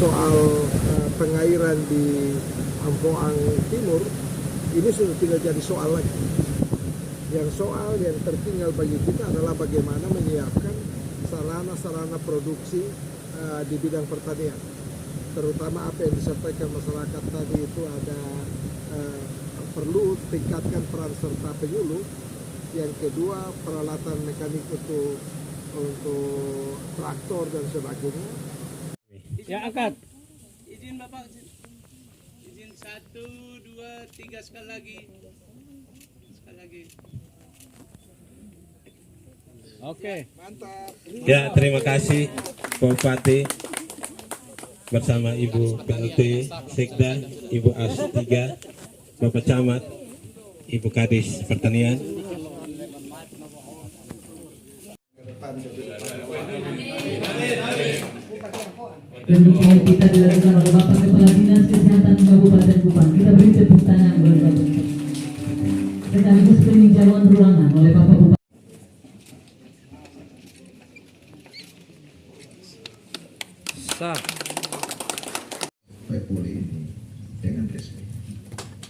soal pengairan di Ampoang Timur ini sudah tidak jadi soal lagi. Yang soal yang tertinggal bagi kita adalah bagaimana menyiapkan sarana-sarana produksi di bidang pertanian. Terutama apa yang disampaikan masyarakat tadi itu ada perlu tingkatkan peran serta penyuluh. Yang kedua, peralatan mekanik untuk traktor dan sebagainya. Ya, angkat. Izin Bapak, izin 1, 2, 3 sekali lagi. Sekali lagi. Oke. Mantap. Ya, terima kasih Pak Bupati bersama Ibu PLT Sekda, Ibu AS 3, Bapak Camat, Ibu Kadis Pertanian. Pendukung kita dilakukan oleh Bapak Kepala Dinas Kesehatan Kabupaten Kupang. Kita beri tepuk tangan buat Bapak. Sekaligus peninjauan ruangan oleh Bapak Bupati. Sah. Pulih ini dengan resmi.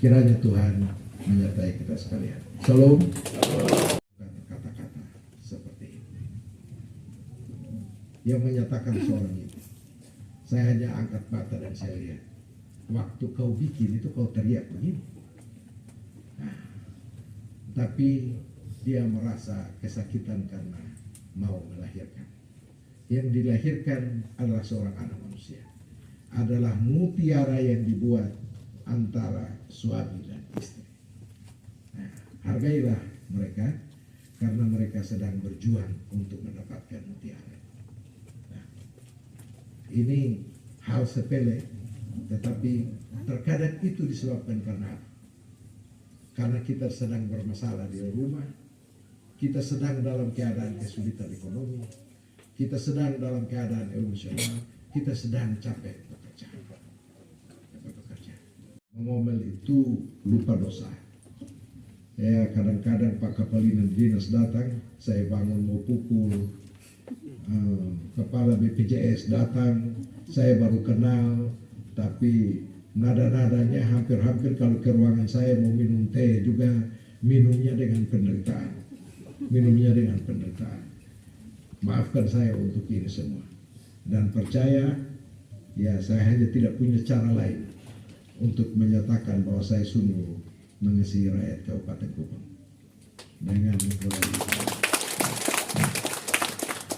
Kiranya Tuhan menyertai kita sekalian. Shalom. Kata-kata seperti ini yang menyatakan seorang itu. Saya hanya angkat mata dan saya lihat. Waktu kau bikin itu kau teriak begini. Nah, tapi dia merasa kesakitan karena mau melahirkan. Yang dilahirkan adalah seorang anak manusia. Adalah mutiara yang dibuat antara suami dan istri. Nah, hargailah mereka karena mereka sedang berjuang untuk mendapatkan mutiara. Nah, ini hal sepele, tetapi terkadang itu disebabkan karena apa? Karena kita sedang bermasalah di rumah, kita sedang dalam keadaan kesulitan ekonomi, kita sedang dalam keadaan emosional, kita sedang capek bekerja. Ngomel itu lupa dosa. Ya, kadang-kadang Pak Kepala Dinas datang, saya bangun mau pukul, Kepala BPJS datang, saya baru kenal, tapi nada-nadanya hampir-hampir kalau ke ruangan saya mau minum teh juga minumnya dengan penderitaan. Maafkan saya untuk ini semua. Dan percaya, ya saya hanya tidak punya cara lain untuk menyatakan bahwa saya sungguh mengasihi rakyat Kabupaten Kupang dengan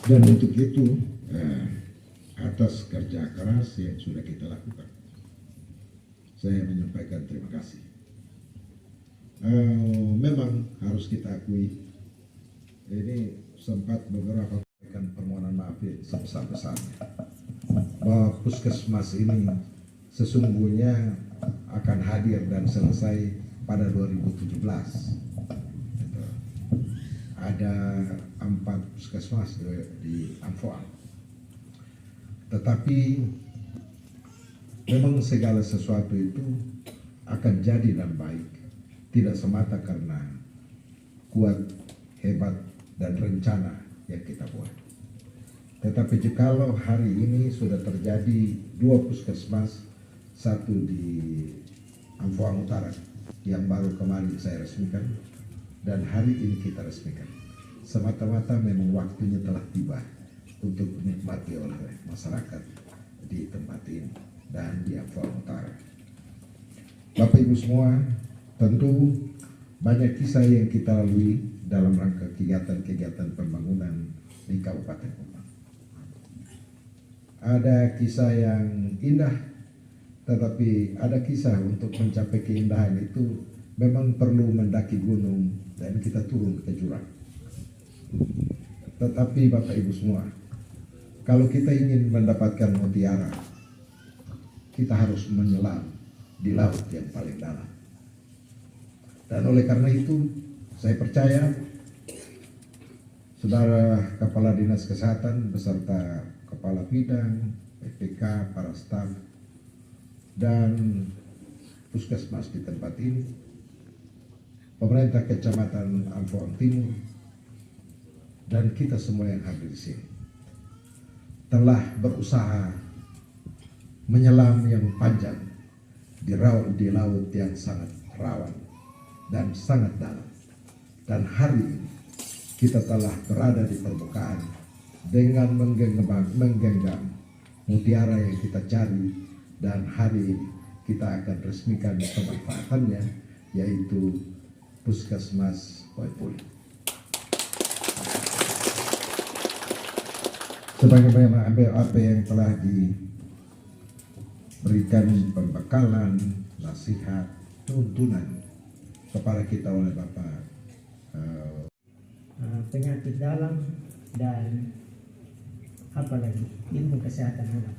dan untuk itu atas kerja keras yang sudah kita lakukan, saya menyampaikan terima kasih. Memang harus kita akui ini sempat beberapa permohonan maaf sebesar-besarnya bahwa puskesmas ini sesungguhnya akan hadir dan selesai pada 2017. Ada 4 puskesmas di Ampoang. Tetapi memang segala sesuatu itu akan jadi dan baik tidak semata karena kuat, hebat, dan rencana yang kita buat. Tetapi jikalau hari ini sudah terjadi 2 puskesmas, satu di Ampoang Utara yang baru kemarin saya resmikan dan hari ini kita resmikan, semata-mata memang waktunya telah tiba untuk dinikmati oleh masyarakat di tempat ini dan di Ampoang Utara. Bapak Ibu semua, tentu banyak kisah yang kita lalui dalam rangka kegiatan-kegiatan pembangunan di Kabupaten Kupang. Ada kisah yang indah, tetapi ada kisah untuk mencapai keindahan itu memang perlu mendaki gunung dan kita turun ke jurang. Tetapi Bapak Ibu semua, kalau kita ingin mendapatkan mutiara, kita harus menyelam di laut yang paling dalam. Dan oleh karena itu, saya percaya Saudara Kepala Dinas Kesehatan beserta Kepala Bidang, PPK, para staf, dan puskesmas di tempat ini, pemerintah Kecamatan Ampoang Timur, dan kita semua yang hadir di sini telah berusaha menyelam yang panjang di laut yang sangat rawan dan sangat dalam. Dan hari ini kita telah berada di permukaan dengan menggenggam mutiara yang kita cari, dan hari ini kita akan resmikan pemanfaatannya, yaitu Puskesmas Poipuli. Sebagaimana apa yang telah diberikan pembekalan, nasihat, tuntunan kepada kita oleh Bapak penyakit dalam dan apalagi ilmu kesehatan anak.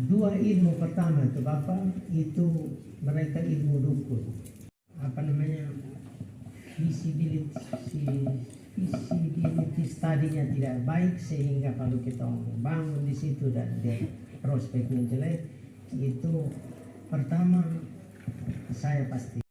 Dua ilmu pertama itu Bapak, itu mereka ilmu dukun, visibility studinya tidak baik, sehingga kalau kita bangun di situ dan dia prospeknya jelek, itu pertama saya pasti.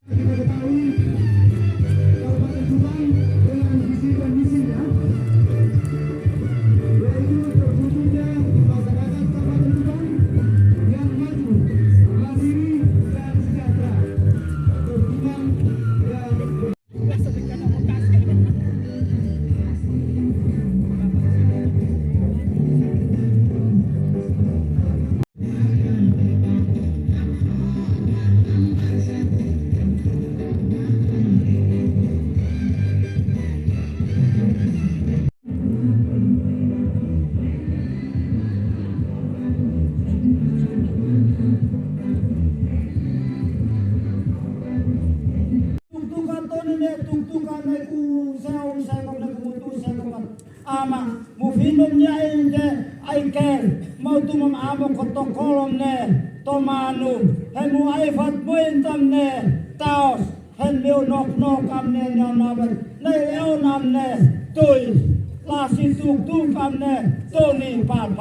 Ama mufinom niya ay ken mau tumam amo kotokolom ne tomanu hemu ay fat moentam ne taos hen leo nok am ne namabat ne leo nam ne tuy lasi tuk am ne toni pal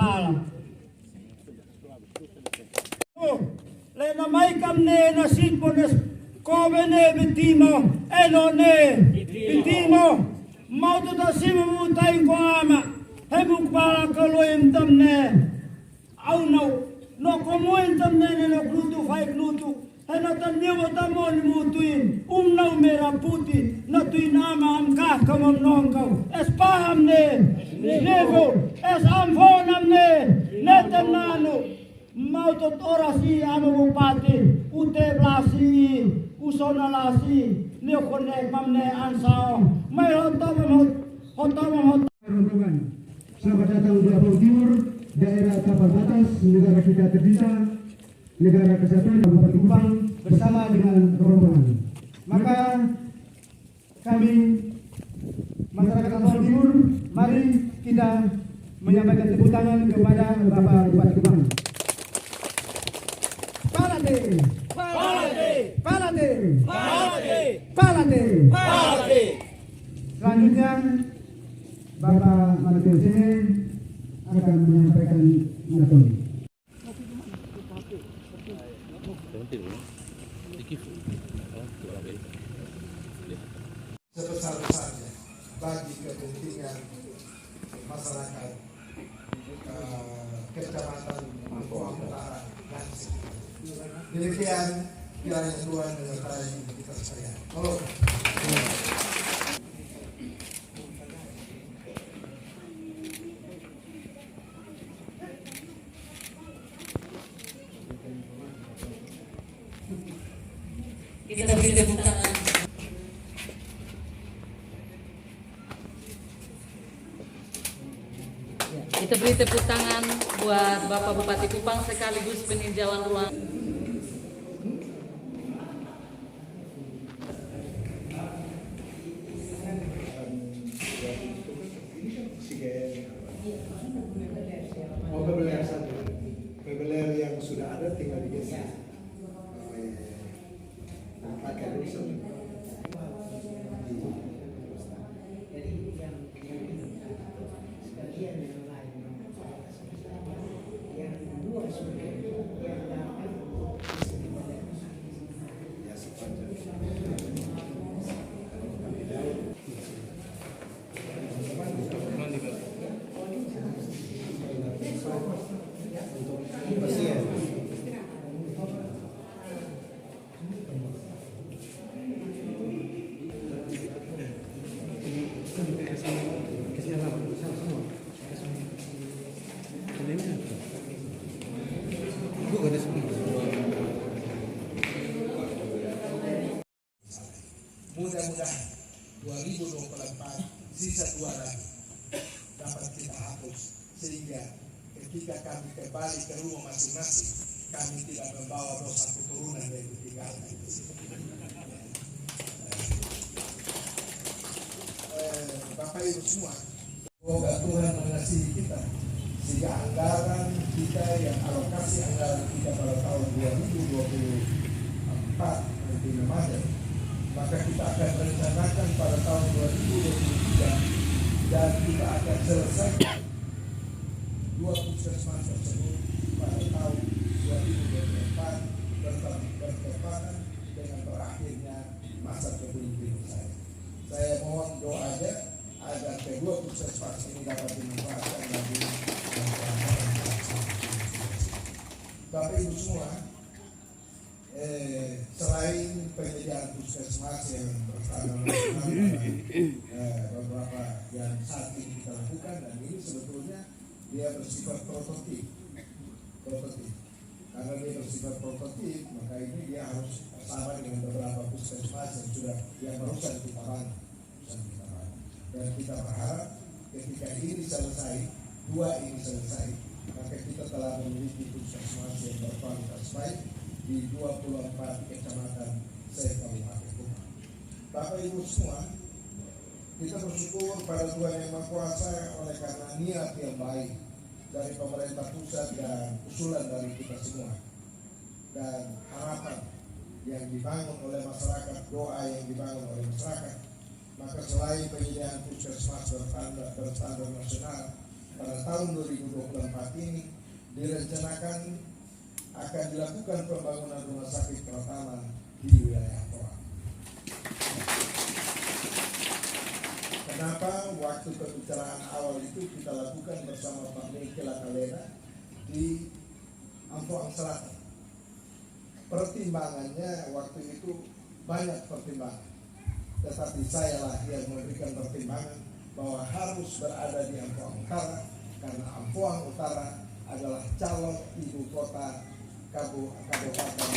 le na mai kam ne na sitpones kobene bitimo enone bitimo mau tu tak sih memutai ko ama hebuk para kaloim tamne au no komoin tamne no klutu fai klutu hena tan nyewa tamon mutuin nau merah putih na tuin ama am kah kamam nongkau es paham ne nego es amfon amne netem nanu mau tu orasi ama bupati ute blasi usona lasi neo konek mamne ansao mai rombongan. Selamat datang di Lampung Timur, daerah tapal batas negara kita tercinta, negara kesatuan Kabupaten Kupang bersama dengan rombongan. Maka kami masyarakat Lampung Timur, mari kita menyampaikan tepuk tangan kepada Bapak Bupati Kupang. Palate, palate, palate, palate, palate, palate. Selanjutnya Bapak Martin Sene akan menyampaikan materi. Sebesar-besarnya bagi kepentingan masyarakat Kecamatan Ampoang Utara dan sekitar. Demikian kiranya Tuhan menyertai kita sekalian. Halo. Kita beri tepuk tangan. Kita beri tepuk tangan buat Bapak Bupati Kupang sekaligus peninjauan ruang. Oh, bebeler satu. Bebeler yang sudah ada tinggal digeser. Pakai dulu satu. Pasien. 2024 sisa 2 lagi dapat kita hapus, sehingga ketika kami kembali ke rumah masing-masing kami tidak membawa dosa keturunan yang ditinggalkan di sini. Bapak Ibu semua, semoga Tuhan mengasihi kita sehingga anggaran kita yang alokasi anggaran kita pada tahun 2024 nanti Ramadan, maka kita akan rencanakan pada tahun 2023 dan kita akan selesaikan 2 puskesmas tersebut pada tahun 2024 bertepatan dengan berakhirnya masa kepemimpinan saya. Saya mohon doanya agar kedua puskesmas ini dapat dimanfaatkan lagi. Bapak Ibu semua, selain penyediaan puskesmas yang berstandar beberapa yang saat ini kita lakukan, dan ini sebetulnya dia bersifat prototip. Karena dia bersifat prototip, maka ini dia harus sama dengan beberapa puskesmas yang barusan kita bangun. Dan kita berharap ketika ini selesai, 2 ini selesai, maka kita telah memiliki puskesmas yang berkualitas baik di 24 kecamatan se-Kabupaten Kupang. Bapak Ibu semua, kita bersyukur pada Tuhan Yang Maha Kuasa oleh karena niat yang baik dari pemerintah pusat dan usulan dari kita semua dan harapan yang dibangun oleh masyarakat, doa yang dibangun oleh masyarakat, maka selain penyediaan puskesmas berstandar nasional pada tahun 2024 ini direncanakan akan dilakukan pembangunan rumah sakit pertama di wilayah Kupang. Kenapa waktu pembicaraan awal itu kita lakukan bersama Pak Mike Lakalena di Ampoang Selatan? Pertimbangannya waktu itu banyak pertimbangan, tetapi sayalah yang memberikan pertimbangan bahwa harus berada di Ampoang Utara karena Ampoang Utara adalah calon ibu kota kabupaten.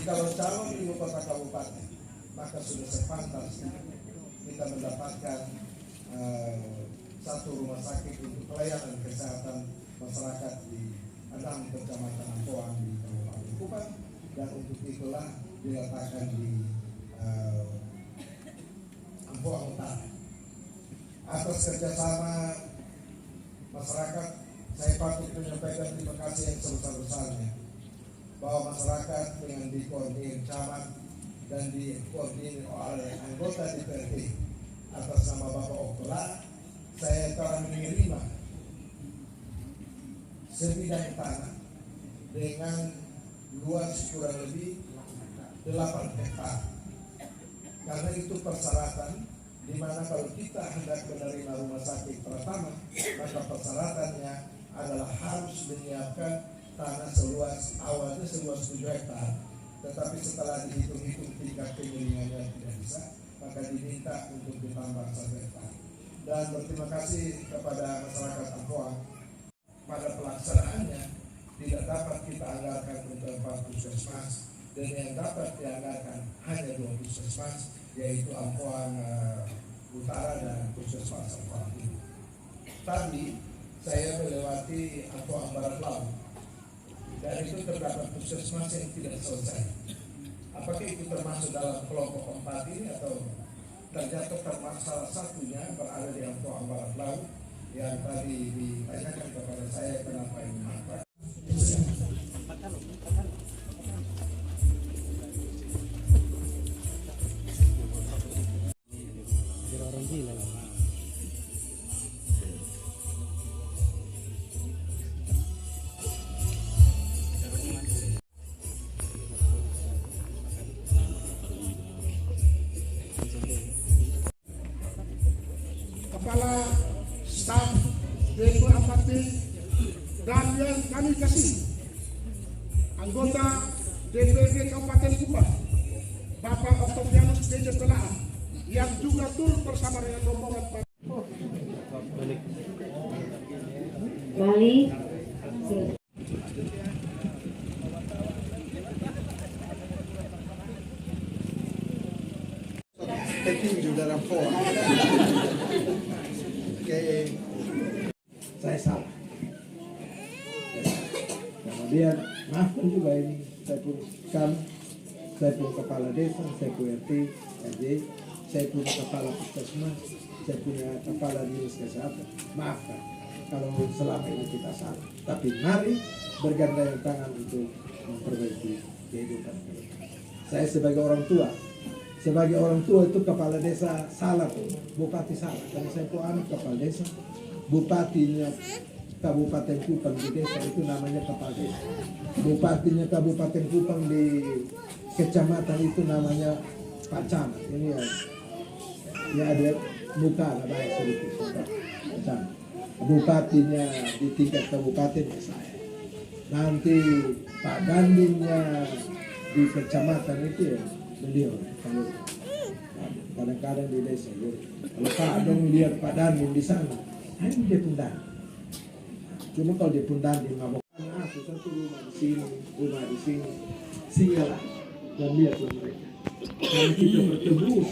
Kalau calon ibu kota kabupaten, maka sudah sepantasnya kita mendapatkan satu rumah sakit untuk pelayanan kesehatan masyarakat di 6 kecamatan Ampoang di Kabupaten Kupang, dan untuk itulah diletakkan di Ampoang Utara. Atas kerjasama masyarakat, saya patut menyampaikan terima kasih yang sebesar-besarnya bahwa masyarakat dengan dikoordinir camat dan dikoordinir oleh anggota DPRD atas nama Bapak Oktola, saya telah menerima sebidang tanah dengan luas kurang lebih 8 hektar. Karena itu persyaratan di mana kalau kita hendak menerima rumah sakit pertama, maka persyaratannya adalah harus menyiapkan tanah awalnya seluas 7 hektar, tetapi setelah dihitung-hitung tingkat kemiringannya tidak bisa, maka diminta untuk ditambah 1 hektar. Dan berterima kasih kepada masyarakat Ampoang, pada pelaksanaannya tidak dapat kita anggarkan untuk 4 puskesmas, dan yang dapat dianggarkan hanya 2 puskesmas, yaitu Ampoang Utara dan puskesmas Ampoang Timur. Tadi saya melewati Ampoang Barat Laut, dan itu terdapat puskesmas yang tidak selesai. Apakah itu termasuk dalam kelompok 4 ini atau ternyata termasuk salah satunya berada di Ampoang Barat Laut yang tadi ditanyakan kepada saya kenapa ini mangkrak. Kepala Staf Depo Apatis dan yang kami kasih anggota DPRD Kabupaten Kupang, Bapak Oktavianus Deja Telaan, yang juga turut bersama dengan rombongan Balik. saya salah. Kemudian maafkan juga ini saya pun kepala desa, saya pun RT, RD, saya pun kepala puskesmas, saya punya kepala dinas kesehatan. Maafkan kalau selama ini kita salah. Tapi mari bergandeng tangan untuk memperbaiki kehidupan kita. Saya sebagai orang tua itu kepala desa salah tuh, bupati salah. Karena saya tuh anak kepala desa, bupatinya Kabupaten Kupang di desa itu namanya kepala desa. Bupatinya Kabupaten Kupang di kecamatan itu namanya Pak Camat. Ini ya ada muka ada baik sedikit Pak Camat. Bupatinya di tingkat kabupaten ya saya. Nanti Pak Dandingnya di kecamatan itu ya beliau. Kadang-kadang di desa ya. Kalau Pak Dong lihat Pak Danding di sana, hanya dia pun cuma kalau dia pun di mabok satu rumah di sini singgahlah dan lihatlah mereka. Kalau kita bertemu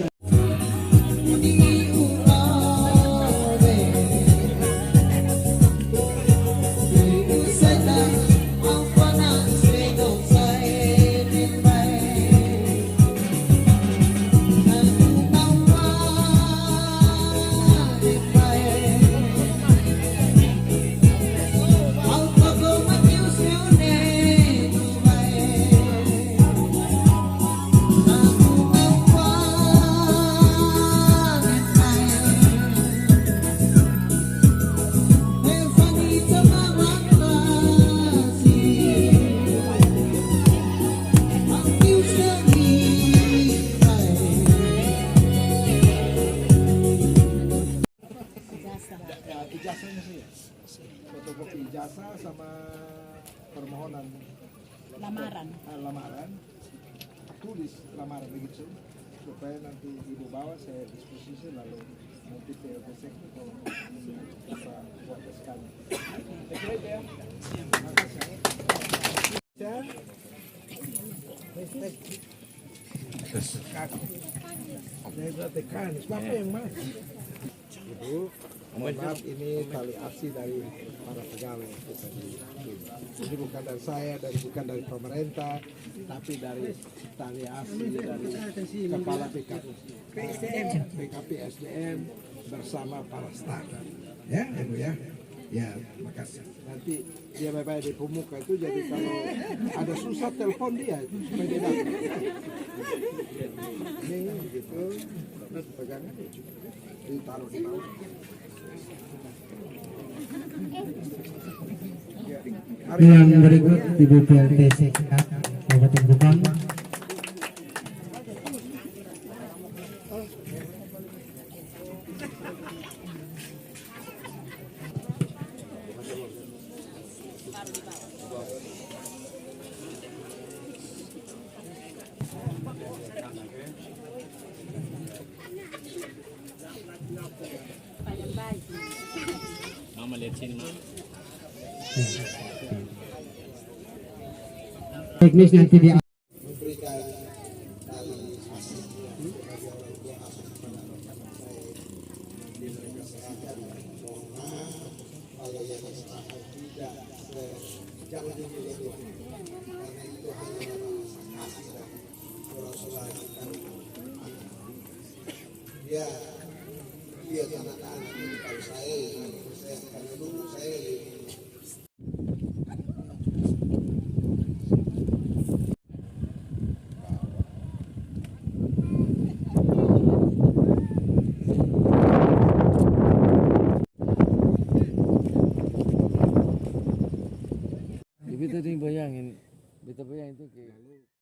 ijazahnya sih ya, fotokopi ijazah sama permohonan lamaran, tulis lamaran begitu supaya nanti ibu bawa saya disposisi lalu nanti PLT sektor kalau bisa buat sekali. Terima kasih. Bapak yang mana? Ibu, mohon maaf ini tali asi dari para pegawai kita ini bukan dari saya dan bukan dari pemerintah, tapi dari tali asi dari kepala PKP SDM bersama para staf. Ya, Ibu ya. Ya, makasih. Nanti dia baik-baik di pemuka itu, jadi kalau ada susah telepon dia supaya dia datang. Ini begitu, pegang ditaruh di bawah. Yang berikut Ibu PLT Sekda Kabupaten Kupang. Mama lihat sini, Mama. Teknis nanti di Memberikan tali asi bagi orang tua asuh kepada anak-anak saya di mereka serahkan. Mohon maaf kalau yang diserahkan tidak jangan dilihat karena itu hanya kasih dan Rasulullah kita. Dia anak-anak ini kalau saya karena dulu saya Beta tadi bayangin, beta bayangin itu kayak